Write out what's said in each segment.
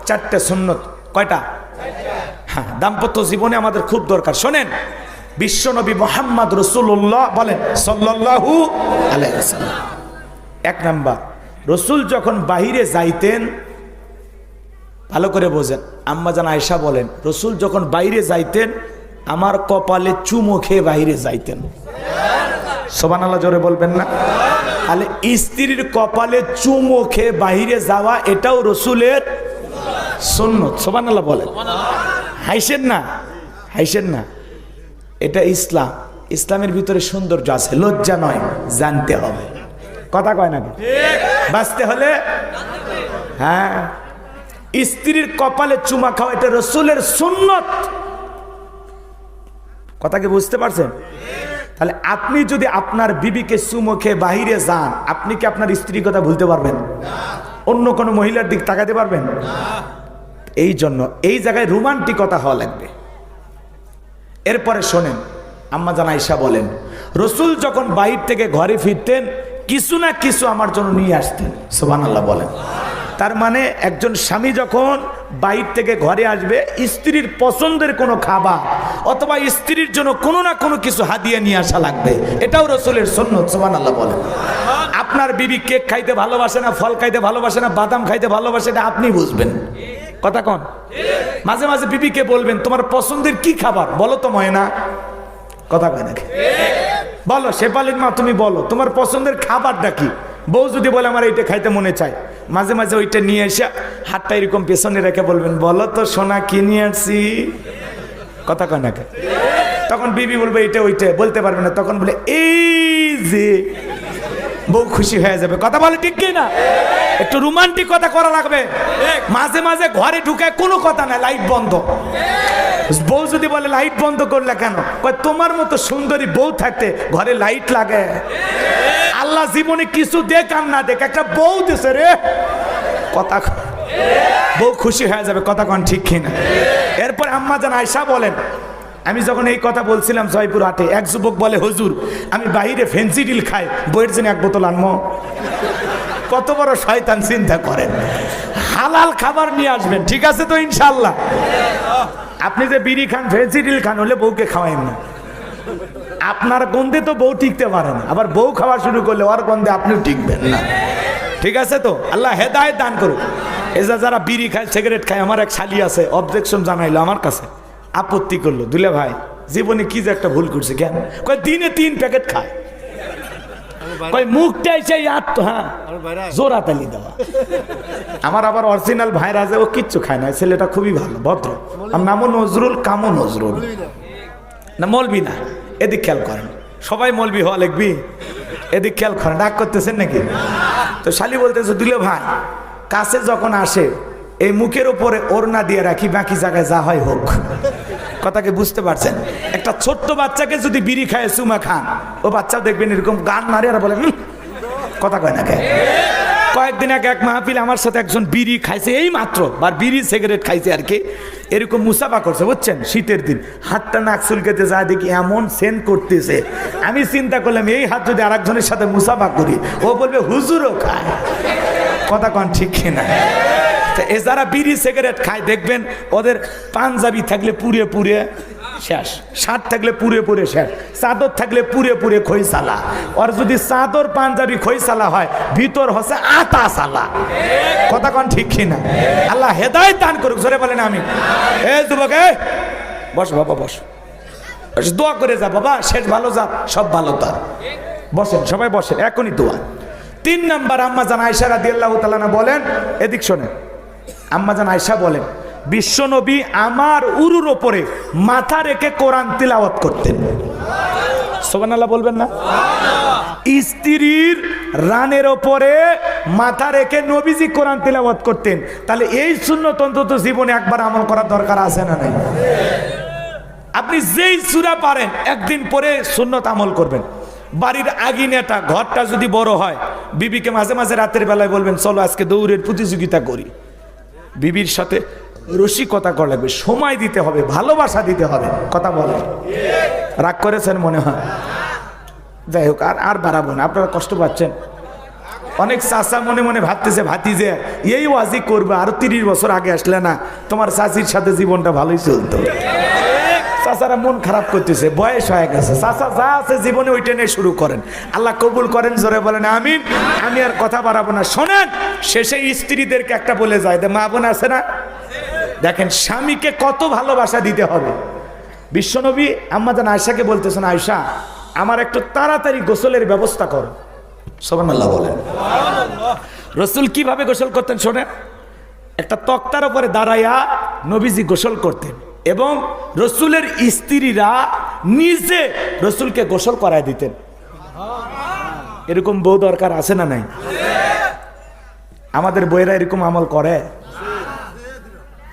চারটে সুন্নত। কয়টা? হ্যাঁ, দাম্পত্য জীবনে আমাদের খুব দরকার। শোনেন, বিশ্বনবী মুহাম্মদ রাসূলুল্লাহ বলেন সাল্লাল্লাহু আলাইহি ওয়াসাল্লাম, এক নাম্বার, রসুল যখন বাহিরে যাইতেন, ভালো করে বোঝেন, আম্মা জান আয়েশা বলেন রসুল যখন বাইরে যাইতেন আমার কপালে চুমো খেয়ে বাইরে যাইতেন। সুবহানাল্লাহ, জোরে বলবেন না? তাহলে স্ত্রীর কপালে চুমো খেয়ে বাইরে যাওয়া এটাও রসুলের সুন্নত। সুবহানাল্লাহ বলেন। হাসেন না, হাসেন না, এটা ইসলাম। ইসলামের ভিতরে সৌন্দর্য আছে, লজ্জা নয়, জানতে হবে। কথা কয় নাকি? বাঁচতে হলে হ্যাঁ, স্ত্রীর কপালে চুমা খাওয়া এটা রসুলের সুন্নত। কথা কি বুঝতে পারছেন? তাহলে আপনি যদি আপনার বিবিকে চুমো খেয়ে বাহিরে যান, আপনি কি আপনার স্ত্রীর কথা ভুলতে পারবেন? অন্য কোনো মহিলার দিক তাকাতে পারবেন? এই জন্য এই জায়গায় রোমান্টিকতা হওয়া লাগবে। এরপরে শোনেন, আম্মা জান আয়েশা বলেন রসুল যখন বাইরে থেকে ঘরে ফিরতেন কিছু না কিছু আমার জন্য নিয়ে আসতেন। সুবহানাল্লাহ বলেন। তার মানে একজন স্বামী যখন বাইরে থেকে ঘরে আসবে, স্ত্রীর পছন্দের কোনো খাবার অথবা স্ত্রীর জন্য কোনো না কোনো কিছু হাদিয়া নিয়ে আসা লাগবে, এটাও রসুলের সুন্নত। সুবহানাল্লাহ বলেন। আপনার বিবি কেক খাইতে ভালোবাসে না, ফল খাইতে ভালোবাসে না, বাদাম খাইতে ভালোবাসে, এটা আপনি বুঝবেন। কথা কন? মাঝে মাঝে বিবিকে বলবেন তোমার পছন্দের কি খাবার বলো তো ময়না। কথা কয় নাকি? বলো, শেফালির মা তুমি বলো তোমার পছন্দের খাবারটা কি। বউ যদি বলে আমার এইটা খাইতে মনে চায়, মাঝে মাঝে ওইটা নিয়ে এসে হাতটা এরকম পেছনে রেখে বলবেন বলো তো সোনা কি নিয়ে আসছি। কথা কয় নাকি? তখন বিবি বলবে এইটা ওইটা, বলতে পারবে না, তখন বলে এই যে, বউ খুশি হয়ে যাবে। কথা বলে ঠিক কি না? একটু রোমান্টিক কথা করা লাগবে। মাঝে মাঝে ঘরে ঢুকে কোনো কথা নাই, লাইট বন্ধ। বউ যদি বলে লাইট বন্ধ করলে কেন, কয় তোমার মতো সুন্দরী বউ থাকতে ঘরে লাইট লাগে। আল্লাহ জীবনে কিছু দেখ আর না দেখ একটা বউ দিছে রে। কথা বউ খুশি হয়ে যাবে। কথা কন ঠিক কিনা? এরপর আম্মা জান আয়েশা বলেন আমি যখন এই কথা বলছিলাম জয়পুর হাটে, এক যুবক বলে হুজুর আমি বাইরে ফেন্সিডিল খাই, বইয়ের জন্য এক বোতল আনবো। কত বড় শয়তান, চিন্তা করেন। হালাল খাবার নিয়ে আসবেন, ঠিক আছে তো ইনশাআল্লাহ? আপনি যে বিড়ি খান, ফেন্সিডিল খান, হলে বউকে খাওয়াইন না। আপনার গন্ধে তো বউ টিকতে পারে না, আবার বউ খাওয়া শুরু করলে ওর গন্ধে আপনিও টিকবেন না। ঠিক আছে তো? আল্লাহ হেদায়েত দান করুক। এজা যারা বিড়ি খায়, সিগারেট খায়, আমার এক শালি আছে, অবজেকশন জানাইলো আমার কাছে, আপত্তি করলো, দুলে ভাই জীবনে কি যে একটা ভুল করছে। কেন? কয় দিনে 3 প্যাকেট খায়। কয় মুখটাই সেই হ্যাঁ জোড়া তালি দেওয়া। আমার আবার অরিজিনাল ভাইরা আছে, ও কিচ্ছু খায় না, ছেলেটা খুবই ভালো, ভদ্র। আর নামও নজরুল, কামও নজরুল, না মলবি না। এদিক খেয়াল করেন, সবাই মলবি হওয়া লিখবি, এদিক খেয়াল করেন। রাগ করতেছেন নাকি? তো শালি বলতেছে দুলে ভাই কাছে যখন আসে এই মুখের উপরে ওড়না দিয়ে রাখি, বাকি জায়গায় যা হয় হোক। কথাকে বুঝতে পারছেন? একটা ছোট্ট বাচ্চাকে যদি বিড়ি খায় চুমা খান, ও বাচ্চাও দেখবেন এরকম গান মারে আর বলে কথা কয় না কে। কয়েকদিন আগে এক মাহফিল আমার সাথে একজন বিড়ি খাইছে, এই মাত্র, বা বিড়ি সিগারেট খাইছে আর কি, এরকম মুসাফা করছে বুঝছেন, শীতের দিন। হাতটা নাক চুলকেতে যা দেখি এমন সেন্ট করতেছে, আমি চিন্তা করলাম এই হাত যদি আরেকজনের সাথে মুসাফা করি, ও বলবে হুজুরও খায়। কথা কন ঠিক কিনা? এ যারা বিড়ি সিগারেট খায় দেখবেন ওদের পাঞ্জাবি থাকলে পুড়ে পুড়ে শেষ, শার্ট থাকলে পুড়ে পুড়ে শেষ, চাদর থাকলে পুড়ে পুড়ে খইসালা। আর যদি চাদর পাঞ্জাবি খইসালা হয়, ভিতর হচ্ছে আতা সালা। কথা কন ঠিক কিনা? আল্লাহ হেদায়েত দান করুক, জোরে বলেন আমিন। এ যুবক বস বাবা, বস, দোয়া করে যা বাবা, শেষ ভালো যা, সব ভালো তার। বসেন সবাই বসেন, এখনই দোয়া। 3 নাম্বার আম্মা জান আয়েশা রাদিয়াল্লাহু তাআলা বলেন, এদিক শোনেন, আম্মা জান আয়েশা বলেন বিশ্বনবী আমার উরুর ওপরে মাথা রেখে কোরআন তিলাওয়াত করতেন। সুবহানাল্লাহ বলবেন না? স্ত্রীর রানের ওপরে মাথা রেখে নবীজি কোরআন তিলাওয়াত করতেন। তাহলে এই সুন্নত অন্তত জীবনে একবার আমল করার দরকার আছে না নাই? আপনি যেই সূরা পারেন একদিন পরে সুন্নত আমল করবেন। বাড়ির আগিনাটা, ঘরটা যদি বড় হয়, বিবিকে মাঝে মাঝে রাতের বেলায় বলবেন চলো আজকে দৌড়ের প্রতিযোগিতা করি। বিবির সাথে রসিকতা করা লাগবে, সময় দিতে হবে, ভালোবাসা দিতে হবে। কথা বলেন, রাগ করেছেন মনে হয়? যাই হোক, আর বাড়াবো না, আপনারা কষ্ট পাচ্ছেন। অনেক চাচা মনে মনে ভাবতেছে ভাতিজে এই ওয়াজি করবে, আরো 30 বছর আগে আসলে না তোমার চাচির সাথে জীবনটা ভালোই চলতো। চাচারা মন খারাপ করতেছে, বয়স হয়ে গেছে, চাচা যা আছে জীবনে ওইটা নিয়ে শুরু করেন। আল্লাহ কবুল করেন, জোরে বলেন আমিন। আমি আর কথা বাড়াবো না, শোনেন। শেষে স্ত্রীদেরকে একটা বলে যায়, মা বোন আছে না, দেখেন স্বামীকে কত ভালোবাসা দিতে হবে। বিশ্বনবী আম্মাজান আয়েশাকে বলতেছেন, আয়েশা আমার একটু তাড়াতাড়ি গোসলের ব্যবস্থা করো। সুবহানাল্লাহ বলেন। রাসূল কিভাবে গোসল করতেন শোনেন। একটা তক্তার উপরে দাঁড়াইয়া নবীজি গোসল করতেন এবং রাসূলের স্ত্রীরা নিজে রাসূলকে গোসল করায় দিতেন। এরকম বউ দরকার আছে না নাই? আমাদের বউয়েরা এরকম আমল করে?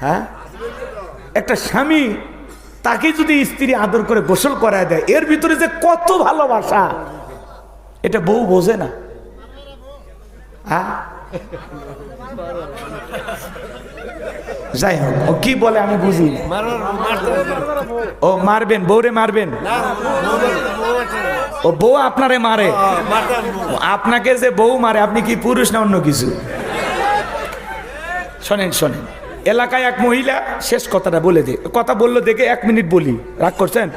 হ্যাঁ, একটা স্বামী তাকে যদি স্ত্রী আদর করে গোসল করায় দেয়, এর ভিতরে যে কত ভালোবাসা এটা বউ বোঝে না। হ্যাঁ, যাই হোক, ও কি বলে আমি বুঝি। ও মারবেন, বউরে মারবেন? ও বউ আপনারে মারে? আপনাকে যে বউ মারে, আপনি কি পুরুষ না অন্য কিছু? শোনেন শোনেন, এলাকায় এক মহিলা, শেষ কথাটা বলে দে, কথা বললো দেখে 1 মিনিট বলি, রাগ করছেন?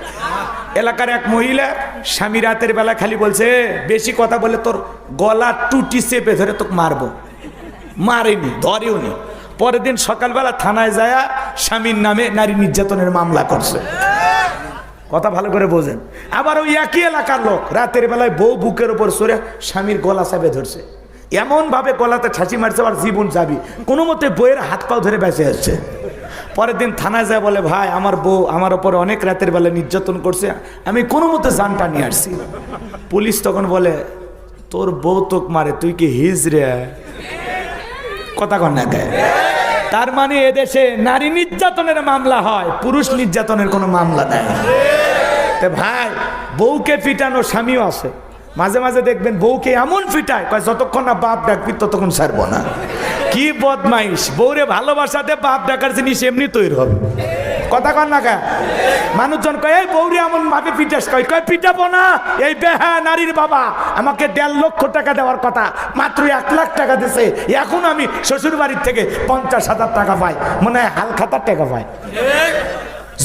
এলাকার এক মহিলা স্বামী রাতের বেলা খালি বলছে, বেশি কথা বলে তোর গলা টুটি চেপে ধরে তোকে মারবো। মারেনি, ধরেও নি। পরের দিন সকালবেলা থানায় যায় স্বামীর নামে নারী নির্যাতনের মামলা করছে। কথা ভালো করে বোঝেন। আবার ওই একই এলাকার লোক রাতের বেলায় বউ বুকের উপর সরে স্বামীর গলা চেপে ধরছে, এমন ভাবে গলাতে ছাঁচি মারছে, আর জীবন যাবি, কোনো মতে বইয়ের হাত পাও ধরে বেঁচে যাচ্ছে। পরের দিন থানায় যায়, বলে ভাই আমার বউ আমার ওপরে অনেক রাতের বেলা নির্যাতন করছে, আমি কোনো মতে জানটা নিয়ে আসছি। পুলিশ তখন বলে, তোর বউ তোক মারে, তুই কি হিজড়ে? কথা কন না কে? তার মানে এদেশে নারী নির্যাতনের মামলা হয়, পুরুষ নির্যাতনের কোনো মামলা নেই। ভাই, বউকে পিটানো স্বামীও আছে। মাঝে মাঝে দেখবেন বউকে এমন পিটায়, যতক্ষণ না বাপ ডাকবি ততক্ষণ ছাড়বো না। কি বদমাইশ! বউরে ভালোবাসাতে বাপ ডাকার জিনিস এমনি তৈরি হবে। কথা কন না কা? মানুষজন কয়, এই বউরে এমন ভাবে পিটাস, কয় পিটাবো না, এই বেহা নারীর বাবা আমাকে 1.5 লক্ষ টাকা দেওয়ার কথা, মাত্র 1 লাখ টাকা দিছে, এখন আমি শ্বশুর বাড়ির থেকে 50,000 টাকা পাই, মনে হয় হাল খাতার টাকা পাই।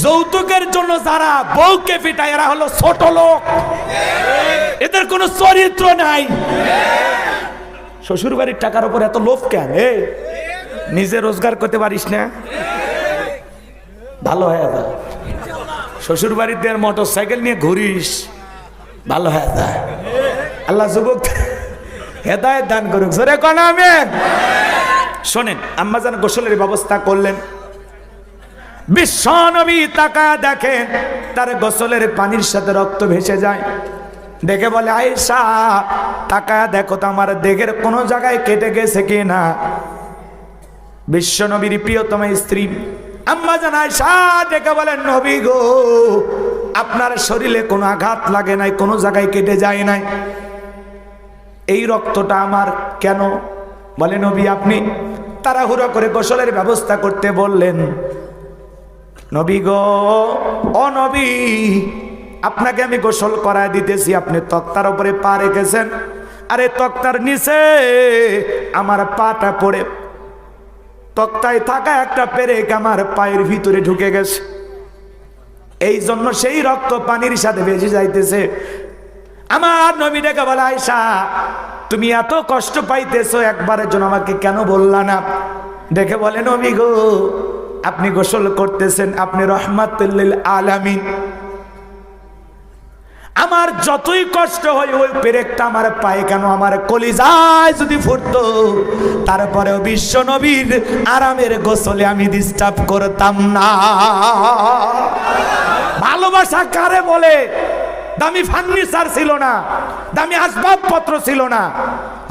যৌতুকের জন্য যারা বউকে পিটায় এরা হলো ছোট লোক, এদের কোনো চরিত্র নাই। শ্বশুর বাড়ির টাকার উপর এত লোভ কেন? নিজে রোজগার করতে পারিস না? ভালো হয়ে যায়। শ্বশুর বাড়িতে মোটর সাইকেল নিয়ে ঘুরিস, ভালো হয়ে যায়। আল্লাহ যুবক হেদায়েত দান করুক, জোরে কোন আমিন। শোনেন, আম্মাজান গোসলের ব্যবস্থা করলেন। বিশ্বনবী তাকায় দেখেন তার গোসলের পানির সাথে রক্ত ভেসে যায়। দেখে বলে, আয়েশা তাকায় দেখো তো আমার দেহের কোনো জায়গায় কেটে গেছে কিনা। বিশ্বনবীর প্রিয়তম স্ত্রী আম্মাজান আয়েশা দেখে বলেন, নবী গো, আপনার শরীরে কোনো আঘাত লাগে নাই, কোনো জায়গায় কেটে যায় নাই, এই রক্তটা আমার কেন? বলে, নবী আপনি তাড়াহুড়ো করে গোসলের ব্যবস্থা করতে বললেন। নবী গো, ও নবী, আপনাকে আমি গোসল করায় দিতেছি, আপনি তক্তার উপরে পা রেখেছেন, আরে তক্তার নিচে আমার পাটা পড়ে তক্তায় থাকা একটা পেরেক আমার পায়ের ভিতরে ঢুকে গেছে, এই জন্য সেই রক্ত পানির সাথে ভেসে যাইতেছে। আমার নবী ডেকে বলে, আয়েশা তুমি এত কষ্ট পাইতেছো, একবারের জন্য আমাকে কেন বললা না? দেখে বলে, নবী গো, আপনি গোসল করতেছেন, আপনি রহমাতুল লিল আলামিন, আমার যতই কষ্ট হয় ওই পেরেকটা আমার পায়ে কেন, আমার কলিজায় যদি ফুটতো, তারপরেও বিশ্ব নবীর আরামের গোসলে আমি ডিস্টার্ব করতাম না। ভালোবাসা কারে বলে? দামি ফার্নিচার ছিল না, দামি আসবাবপত্র ছিল না,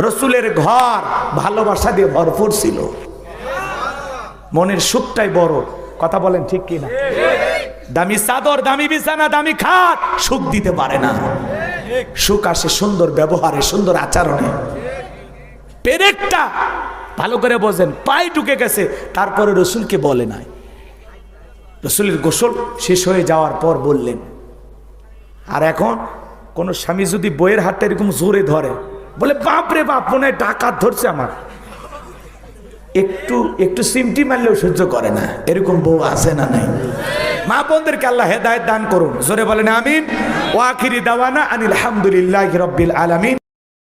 রসুলের ঘর ভালোবাসা দিয়ে ভরপুর ছিল। মনের সুখটাই বড়, কথা বলেন ঠিক কিনা? দামি চাদর, দামি বিছানা, দামি খাট সুখ দিতে পারে না। সুখ আসে সুন্দর ব্যবহারে, সুন্দর আচরণে। পেরেকটা ভালো করে বোঝেন, পায়ে ঢুকে গেছে, তারপরে রসুলকে বলে নাই। রসুলের গোসল শেষ হয়ে যাওয়ার পর বললেন। আর এখন কোন স্বামী যদি বইয়ের হাতটা এরকম জোরে ধরে, বলে বাপ রে বাপ, মনে হয় ডাকাত ধরছে আমার। একটু একটু সিমটি মারলেও সহ্য করে না, এরকম বউ আছে না নাই? মা বোনদেরকে আল্লাহ হেদায়েত দান করুন, জোরে বলেন আমিন। ওয়া আখিরি দাওয়ানা আনিল হামদুলিল্লাহি রাব্বিল আলামিন।